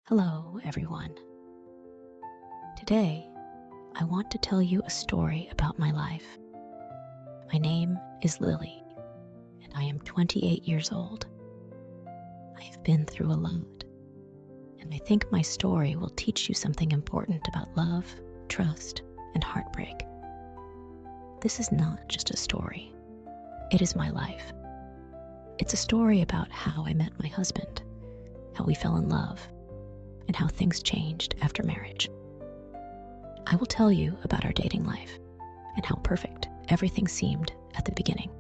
Hello, everyone. Today, I want to tell you a story about my life. My name is Lily, and I am 28 years old. I have been through a lot, and I think my story will teach you something important about love, trust, and heartbreak. This is not just a story, it is my life. It's a story about how I met my husband, how we fell in love, and how things changed after marriage. I will tell you about our dating life and how perfect everything seemed at the beginning.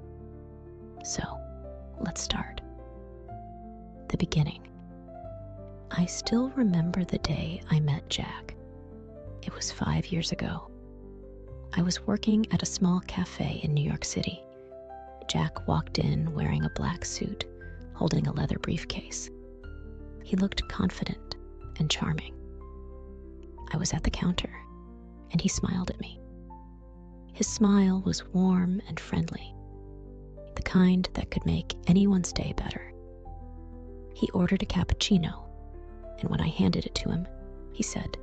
So, let's start. The beginning. I still remember the day I met Jack. It was 5 years ago. I was working at a small cafe in New York City. Jack walked in wearing a black suit, holding a leather briefcase. He looked confident and charming. I was at the counter, and he smiled at me. His smile was warm and friendly, the kind that could make anyone's day better. He ordered a cappuccino, and when I handed it to him, he said,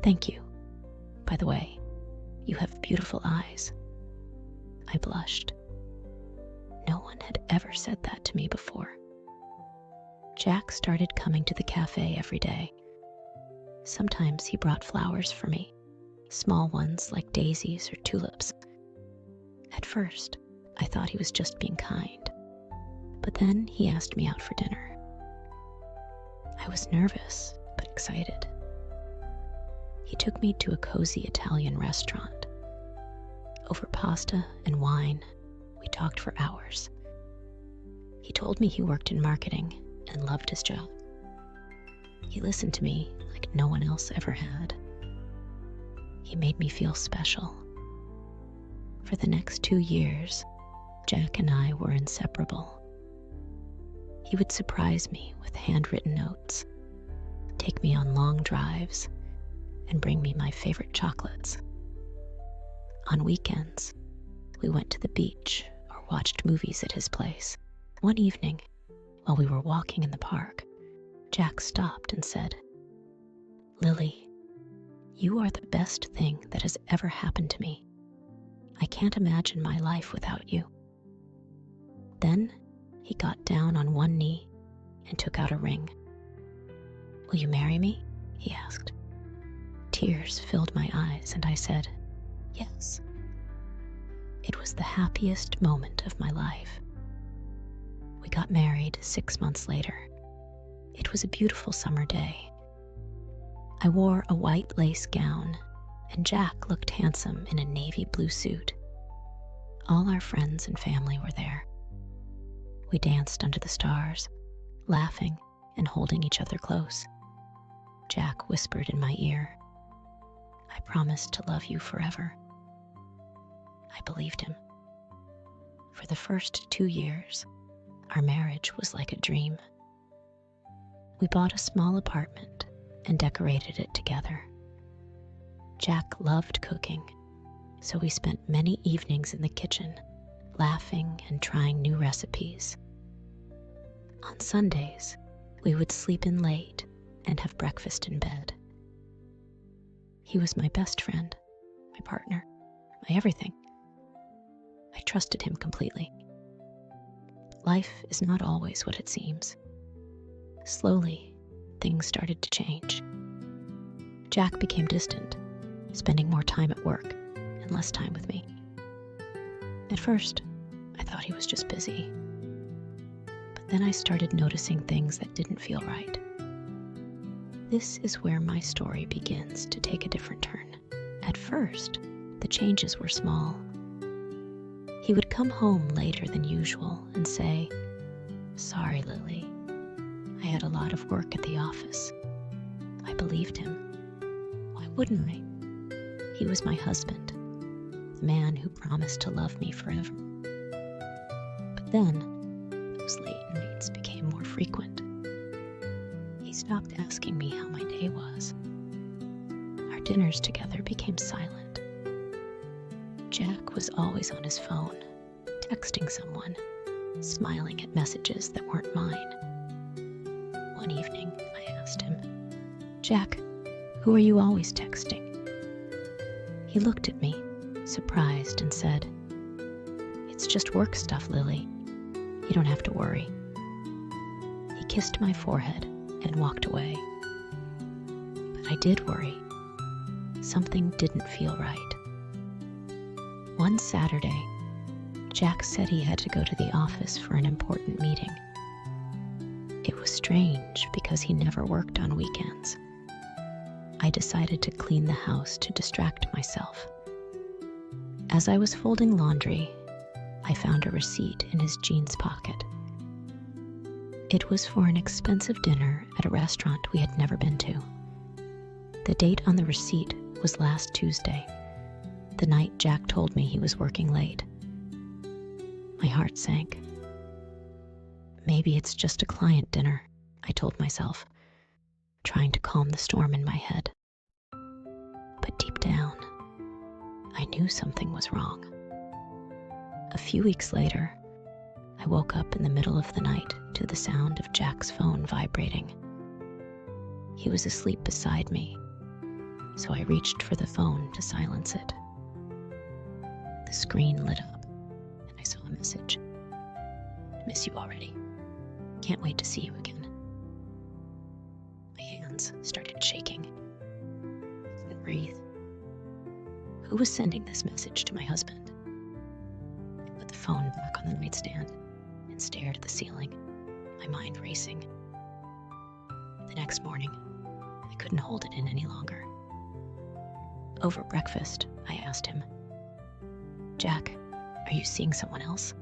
"Thank you. By the way, you have beautiful eyes." I blushed. No one had ever said that to me before. Jack started coming to the cafe every day. Sometimes he brought flowers for me, small ones like daisies or tulips. At first, I thought he was just being kind, but then he asked me out for dinner. I was nervous, but excited. He took me to a cozy Italian restaurant. Over pasta and wine, we talked for hours. He told me he worked in marketing and loved his job. He listened to me like no one else ever had. He made me feel special. For the next 2 years, Jack and I were inseparable. He would surprise me with handwritten notes, take me on long drives, and bring me my favorite chocolates. On weekends, we went to the beach or watched movies at his place. One evening, while we were walking in the park, Jack stopped and said, "Lily, you are the best thing that has ever happened to me. I can't imagine my life without you." Then he got down on one knee and took out a ring. "Will you marry me?" he asked. Tears filled my eyes and I said, "Yes." It was the happiest moment of my life. We got married 6 months later. It was a beautiful summer day. I wore a white lace gown, and Jack looked handsome in a navy blue suit. All our friends and family were there. We danced under the stars, laughing and holding each other close. Jack whispered in my ear, "I promise to love you forever." I believed him. For the first 2 years, our marriage was like a dream. We bought a small apartment and decorated it together. Jack loved cooking, so we spent many evenings in the kitchen, laughing and trying new recipes. On Sundays, we would sleep in late and have breakfast in bed. He was my best friend, my partner, my everything. I trusted him completely. Life is not always what it seems. Slowly, things started to change. Jack became distant, spending more time at work and less time with me. At first, I thought he was just busy. But then I started noticing things that didn't feel right. This is where my story begins to take a different turn. At first, the changes were small. He would come home later than usual and say, "Sorry, Lily. I had a lot of work at the office." I believed him. Why wouldn't I? He was my husband, the man who promised to love me forever. But then, those late nights became more frequent. He stopped asking me how my day was. Our dinners together became silent. Jack was always on his phone, texting someone, smiling at messages that weren't mine. One evening, I asked him, "Jack, who are you always texting?" He looked at me, surprised, and said, "It's just work stuff, Lily. You don't have to worry." He kissed my forehead and walked away. But I did worry. Something didn't feel right. One Saturday, Jack said he had to go to the office for an important meeting. It was strange because he never worked on weekends. I decided to clean the house to distract myself. As I was folding laundry, I found a receipt in his jeans pocket. It was for an expensive dinner at a restaurant we had never been to. The date on the receipt was last Tuesday, the night Jack told me he was working late. My heart sank. Maybe it's just a client dinner, I told myself, trying to calm the storm in my head. But deep down, I knew something was wrong. A few weeks later, I woke up in the middle of the night to the sound of Jack's phone vibrating. He was asleep beside me, so I reached for the phone to silence it. The screen lit up, and I saw a message. "Miss you already. Can't wait to see you again." My hands started shaking. I couldn't breathe. Who was sending this message to my husband? I put the phone back on the nightstand and stared at the ceiling, my mind racing. The next morning, I couldn't hold it in any longer. Over breakfast, I asked him, "Jack, are you seeing someone else?"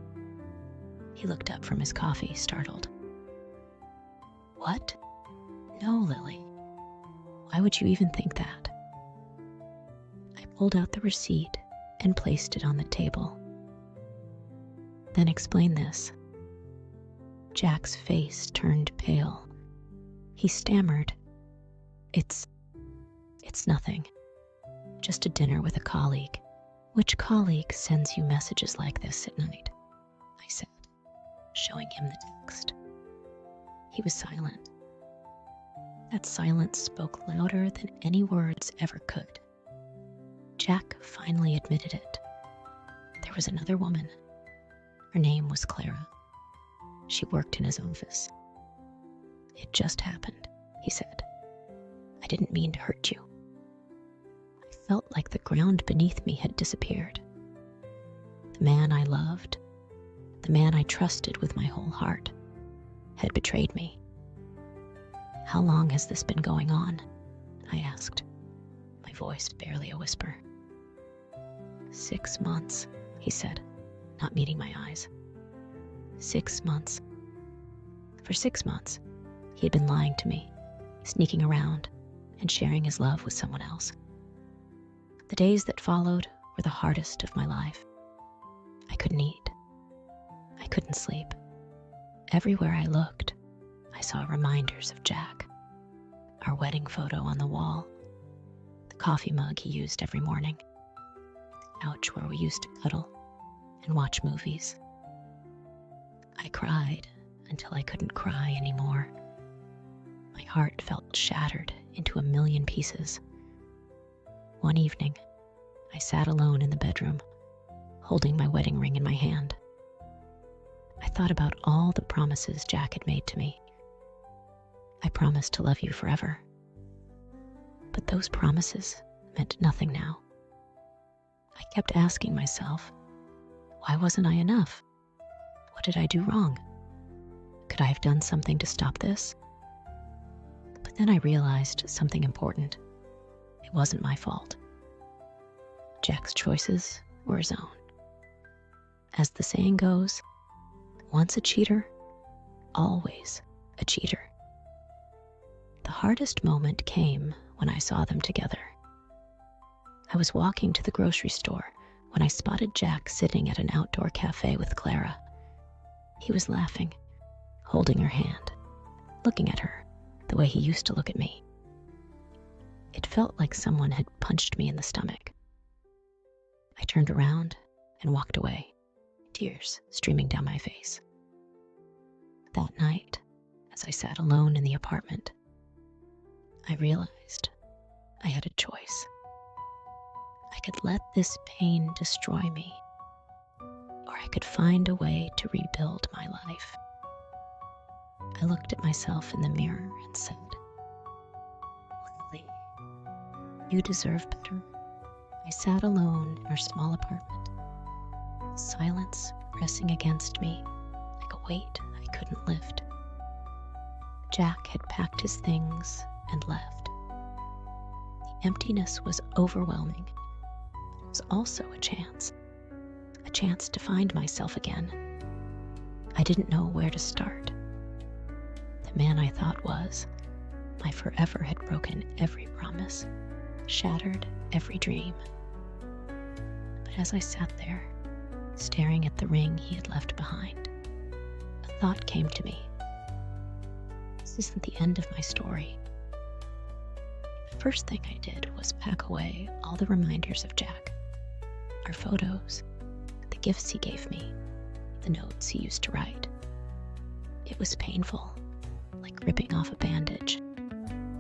He looked up from his coffee, startled. "What? No, Lily. Why would you even think that?" I pulled out the receipt and placed it on the table. "Then explain this." Jack's face turned pale. He stammered, It's nothing. Just a dinner with a colleague." "Which colleague sends you messages like this at night?" I said, showing him the text. He was silent. That silence spoke louder than any words ever could. Jack finally admitted it. There was another woman. Her name was Clara. She worked in his office. "It just happened," he said. "I didn't mean to hurt you." I felt like the ground beneath me had disappeared. The man I loved, the man I trusted with my whole heart, had betrayed me. "How long has this been going on?" I asked, my voice barely a whisper. 6 months, he said, not meeting my eyes. 6 months. For 6 months, he had been lying to me, sneaking around, and sharing his love with someone else. The days that followed were the hardest of my life. I couldn't eat. I couldn't sleep. Everywhere I looked, I saw reminders of Jack. Our wedding photo on the wall, the coffee mug he used every morning, the couch where we used to cuddle and watch movies. I cried until I couldn't cry anymore. My heart felt shattered into a million pieces. One evening, I sat alone in the bedroom, holding my wedding ring in my hand. I thought about all the promises Jack had made to me. I promised to love you forever. But those promises meant nothing now. I kept asking myself, why wasn't I enough? What did I do wrong? Could I have done something to stop this? But then I realized something important. It wasn't my fault. Jack's choices were his own. As the saying goes, once a cheater, always a cheater. The hardest moment came when I saw them together. I was walking to the grocery store when I spotted Jack sitting at an outdoor cafe with Clara. He was laughing, holding her hand, looking at her the way he used to look at me. It felt like someone had punched me in the stomach. I turned around and walked away, tears streaming down my face. That night, as I sat alone in the apartment, I realized I had a choice. I could let this pain destroy me, or I could find a way to rebuild my life. I looked at myself in the mirror and said, Lily, you deserve better. I sat alone in our small apartment, silence pressing against me like a weight I couldn't lift. Jack had packed his things and left. The emptiness was overwhelming, but it was also a chance to find myself again. I didn't know where to start. The man I thought was my forever had broken every promise, shattered every dream. But as I sat there, staring at the ring he had left behind, a thought came to me. This isn't the end of my story. The first thing I did was pack away all the reminders of Jack, our photos, the gifts he gave me, the notes he used to write. It was painful, like ripping off a bandage,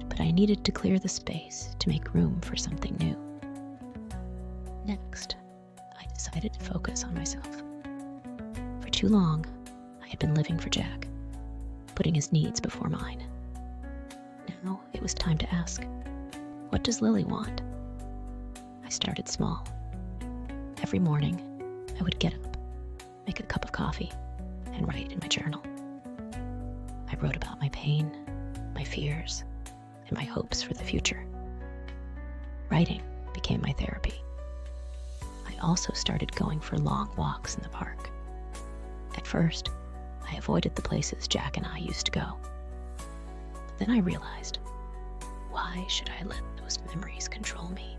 but I needed to clear the space to make room for something new. Next, I decided to focus on myself. For too long, I had been living for Jack, putting his needs before mine. Now it was time to ask, what does Lily want? I started small. Every morning, I would get up, make a cup of coffee, and write in my journal. I wrote about my pain, my fears, and my hopes for the future. Writing became my therapy. I also started going for long walks in the park. At first, I avoided the places Jack and I used to go. But then I realized, why should I let those memories control me?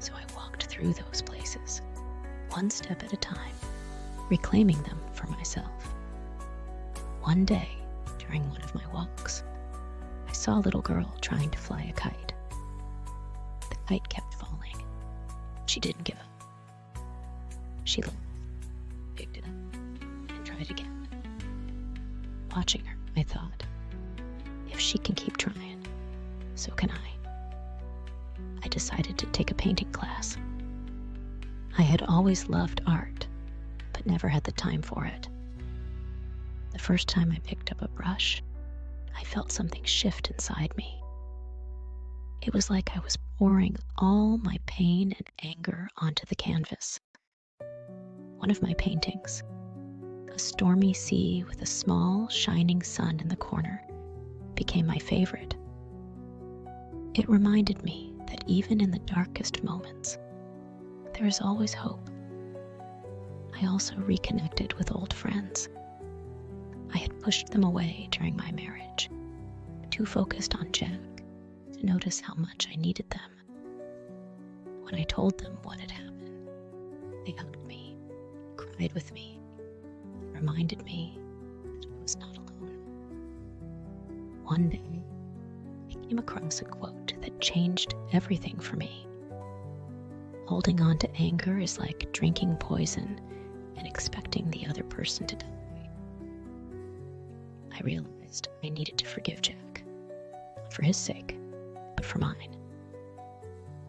So I walked through those places, one step at a time, reclaiming them for myself. One day, during one of my walks, I saw a little girl trying to fly a kite. The kite kept falling. She didn't give up. She laughed, picked it up, and tried again. Watching her, I thought, if she can keep trying, so can I. I decided to take a painting class. I had always loved art, but never had the time for it. The first time I picked up a brush, I felt something shift inside me. It was like I was pouring all my pain and anger onto the canvas. One of my paintings, a stormy sea with a small, shining sun in the corner, became my favorite. It reminded me that even in the darkest moments, there is always hope. I also reconnected with old friends. I had pushed them away during my marriage, too focused on Jack to notice how much I needed them. When I told them what had happened, they hugged me, cried with me, reminded me that I was not alone. One day, I came across a quote that changed everything for me. Holding on to anger is like drinking poison and expecting the other person to die. I realized I needed to forgive Jack, not for his sake, but for mine.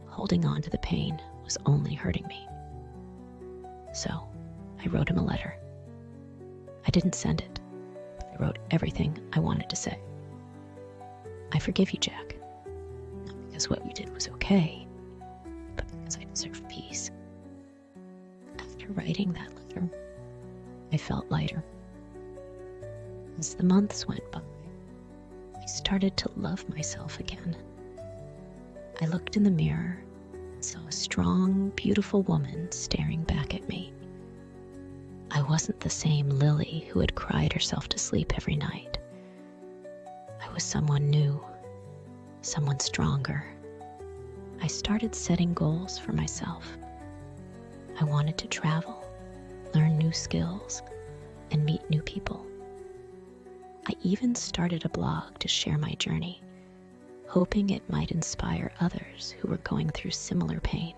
Holding on to the pain was only hurting me. So, I wrote him a letter. I didn't send it, but I wrote everything I wanted to say. I forgive you, Jack, not because what you did was okay, but because I deserve peace. After writing that letter, I felt lighter. As the months went by, I started to love myself again. I looked in the mirror and saw a strong, beautiful woman staring back at me. I wasn't the same Lily who had cried herself to sleep every night. I was someone new, someone stronger. I started setting goals for myself. I wanted to travel, learn new skills, and meet new people. I even started a blog to share my journey, hoping it might inspire others who were going through similar pain.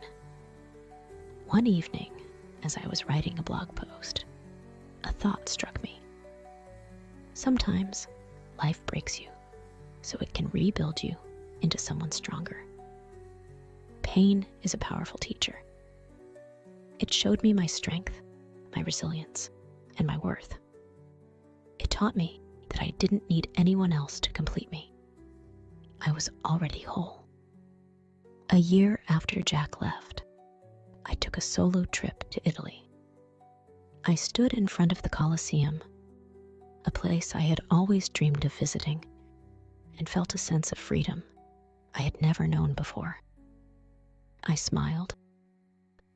One evening, as I was writing a blog post, a thought struck me. Sometimes life breaks you, so it can rebuild you into someone stronger. Pain is a powerful teacher. It showed me my strength, my resilience, and my worth. It taught me that I didn't need anyone else to complete me. I was already whole. A year after Jack left, I took a solo trip to Italy. I stood in front of the Colosseum, a place I had always dreamed of visiting, and felt a sense of freedom I had never known before. I smiled,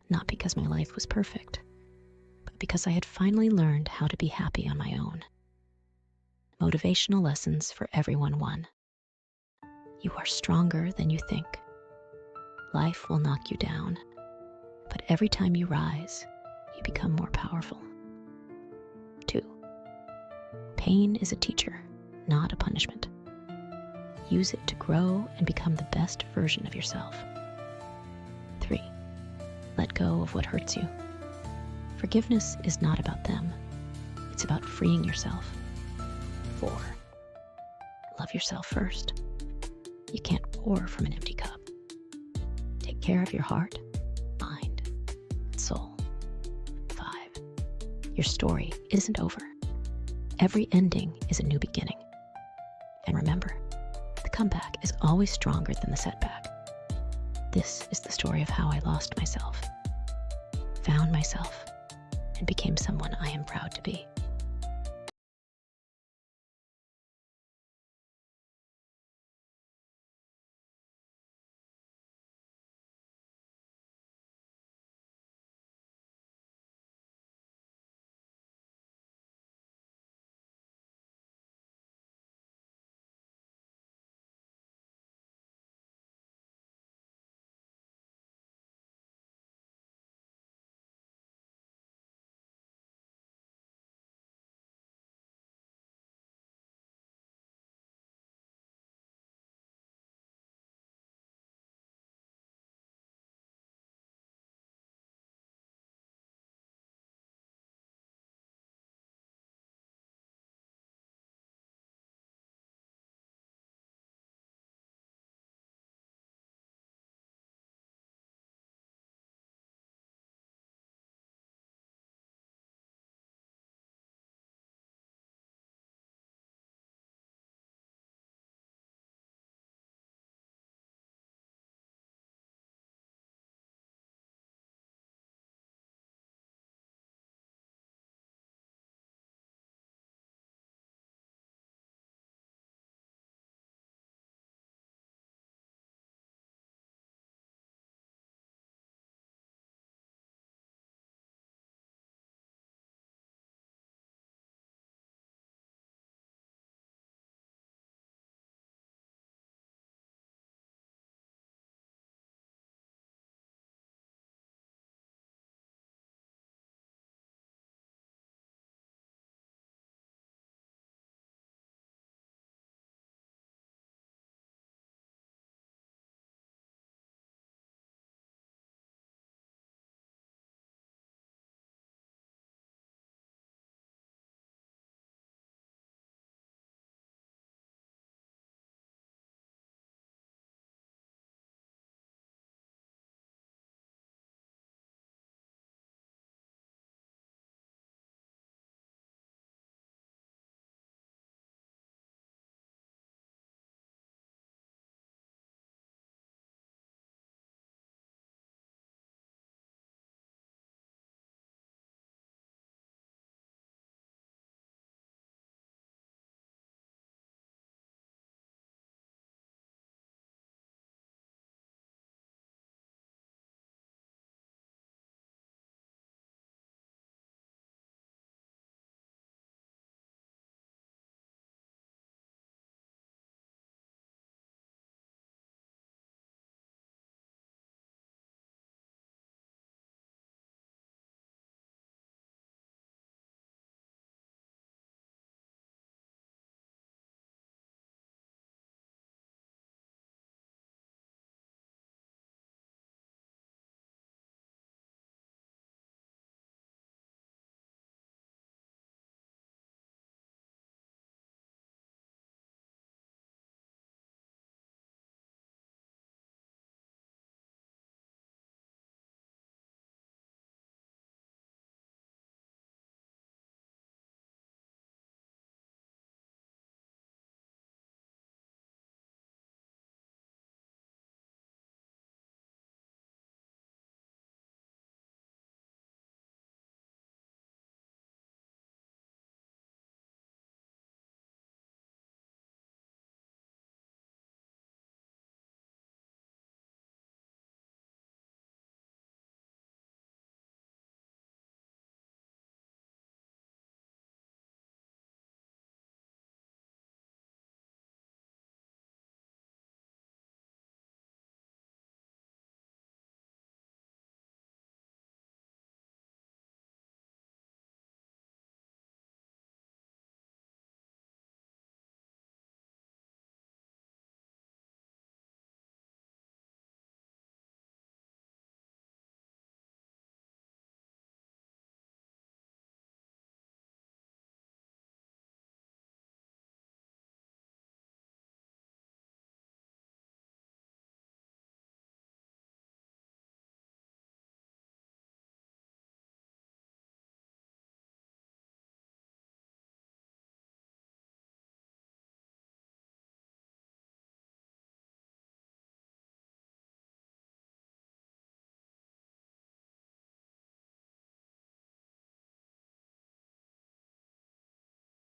not because my life was perfect, but because I had finally learned how to be happy on my own. Motivational lessons for everyone 1. You are stronger than you think. Life will knock you down, but every time you rise, you become more powerful. 2. Pain is a teacher, not a punishment. Use it to grow and become the best version of yourself. 3. Let go of what hurts you. Forgiveness is not about them. It's about freeing yourself. 4. Love yourself first. You can't pour from an empty cup. Take care of your heart, mind, and soul. 5. Your story isn't over. Every ending is a new beginning. And remember, the comeback is always stronger than the setback. This is the story of how I lost myself, found myself, and became someone I am proud to be.